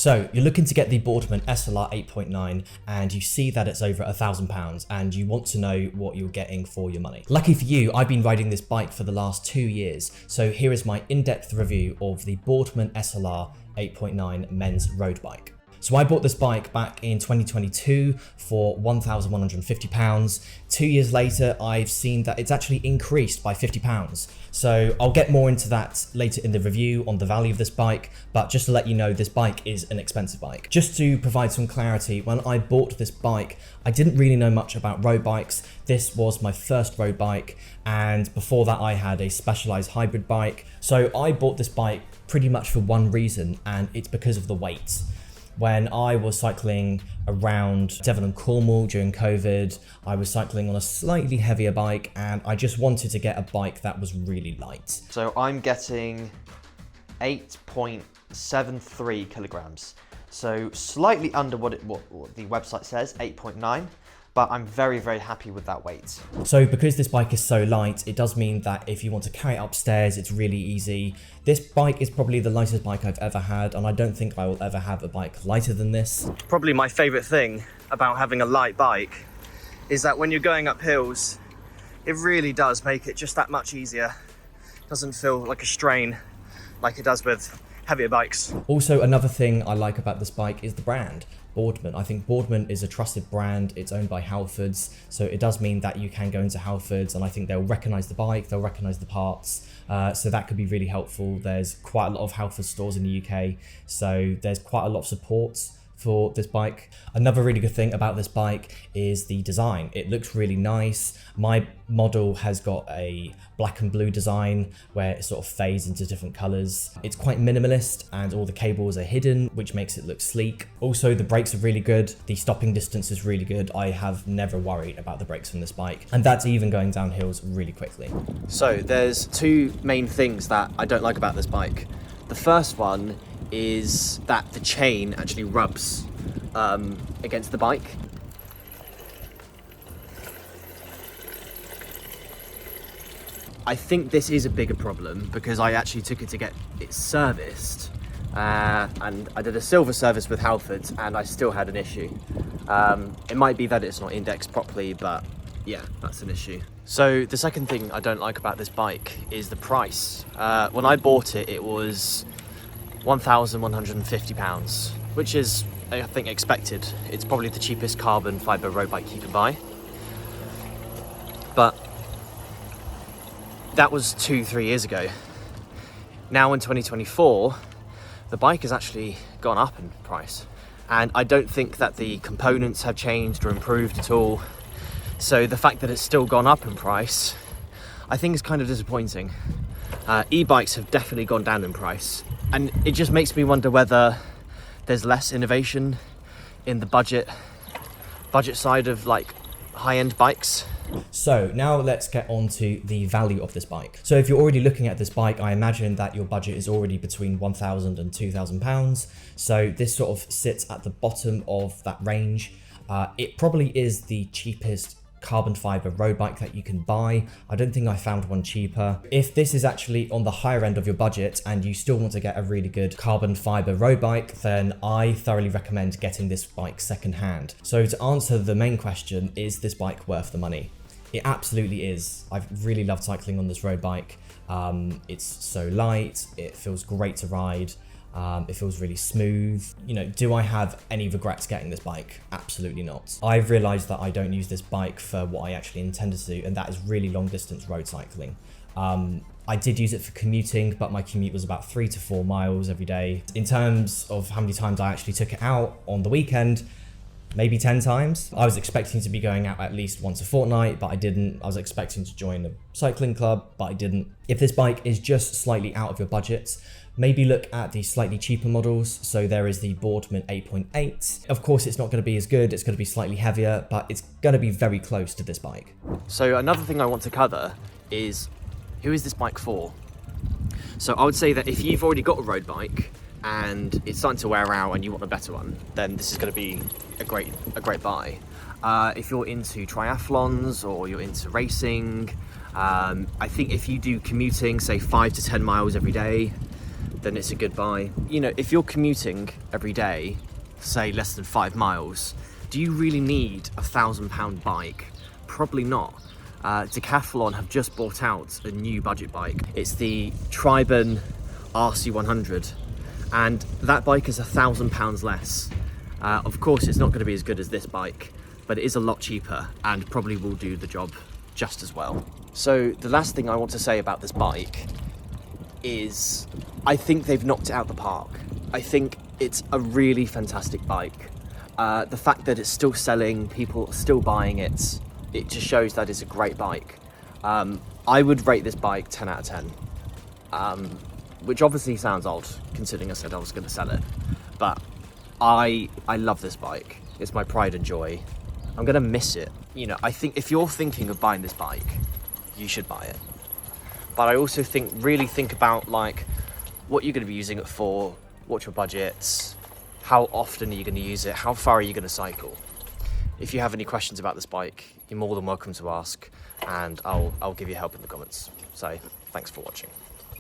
So you're looking to get the Boardman SLR 8.9 and you see that it's over £1,000 and you want to know what you're getting for your money. Lucky for you, I've been riding this bike for the last 2 years. So here is my in-depth review of the Boardman SLR 8.9 men's road bike. So I bought this bike back in 2022 for £1,150. 2 years later, I've seen that it's actually increased by £50. So I'll get more into that later in the review on the value of this bike, but just to let you know, this bike is an expensive bike. Just to provide some clarity, when I bought this bike, I didn't really know much about road bikes. This was my first road bike, and before that I had a Specialized hybrid bike. So I bought this bike pretty much for one reason, and it's because of the weight. When I was cycling around Devon and Cornwall during COVID, I was cycling on a slightly heavier bike and I just wanted to get a bike that was really light. So I'm getting 8.73 kilograms. So slightly under what the website says, 8.9. But I'm very, very happy with that weight. So because this bike is so light, it does mean that if you want to carry it upstairs, it's really easy. This bike is probably the lightest bike I've ever had, and I don't think I will ever have a bike lighter than this. Probably my favorite thing about having a light bike is that when you're going up hills, it really does make it just that much easier. It doesn't feel like a strain like it does with heavier bikes. Also, another thing I like about this bike is the brand. Boardman. I think Boardman is a trusted brand. It's owned by Halfords, so it does mean that you can go into Halfords and I think they'll recognise the bike, they'll recognise the parts, so that could be really helpful. There's quite a lot of Halfords stores in the UK, so there's quite a lot of support for this bike. Another really good thing about this bike is the design. It looks really nice. My model has got a black and blue design where it sort of fades into different colors. It's quite minimalist and all the cables are hidden, which makes it look sleek. Also, the brakes are really good. The stopping distance is really good. I have never worried about the brakes on this bike, and that's even going down hills really quickly. So there's two main things that I don't like about this bike. The first one is that the chain actually rubs against the bike. I think this is a bigger problem because I actually took it to get it serviced and I did a silver service with Halfords and I still had an issue. It might be that it's not indexed properly, but yeah, that's an issue. So the second thing I don't like about this bike is the price. When I bought it, it was £1,150, which is, I think, expected. It's probably the cheapest carbon fibre road bike you can buy. But that was 2-3 years ago. Now in 2024, the bike has actually gone up in price. And I don't think that the components have changed or improved at all. So the fact that it's still gone up in price, I think is kind of disappointing. E-bikes have definitely gone down in price. And it just makes me wonder whether there's less innovation in the budget side of like high-end bikes. So now let's get on to the value of this bike. So if you're already looking at this bike, I imagine that your budget is already between £1,000 and £2,000. So this sort of sits at the bottom of that range. It probably is the cheapest carbon fiber road bike that you can buy. I don't think I found one cheaper. If this is actually on the higher end of your budget and you still want to get a really good carbon fiber road bike, then I thoroughly recommend getting this bike secondhand. So to answer the main question, is this bike worth the money? It absolutely is. I've really loved cycling on this road bike. It's so light, it feels great to ride. It feels really smooth. You know, do I have any regrets getting this bike? Absolutely not. I've realized that I don't use this bike for what I actually intended to do, and that is really long distance road cycling. I did use it for commuting, but my commute was about 3 to 4 miles every day. In terms of how many times I actually took it out on the weekend, maybe 10 times. I was expecting to be going out at least once a fortnight, but I didn't. I was expecting to join a cycling club, but I didn't. If this bike is just slightly out of your budget, maybe look at the slightly cheaper models. So there is the Boardman 8.8. Of course, it's not going to be as good. It's going to be slightly heavier, but it's going to be very close to this bike. So another thing I want to cover is, who is this bike for? So I would say that if you've already got a road bike and it's starting to wear out and you want a better one, then this is going to be a great buy. If you're into triathlons or you're into racing, I think if you do commuting, say 5 to 10 miles every day, then it's a good buy. You know, if you're commuting every day, say less than 5 miles, do you really need a £1,000 bike? Probably not. Decathlon have just brought out a new budget bike. It's the Boardman RC100, and that bike is £1,000 less. Of course, it's not going to be as good as this bike, but it is a lot cheaper and probably will do the job just as well. So the last thing I want to say about this bike is I think they've knocked it out the park. I think it's a really fantastic bike. The fact that it's still selling, people are still buying it, it just shows that it's a great bike. I would rate this bike 10 out of 10, which obviously sounds odd considering I said I was going to sell it, but I love this bike. It's my pride and joy. I'm going to miss it. You know, I think if you're thinking of buying this bike, you should buy it. But I also really think about like what you're going to be using it for, what's your budget, how often are you going to use it, how far are you going to cycle. If you have any questions about this bike, you're more than welcome to ask, and I'll give you help in the comments. So thanks for watching.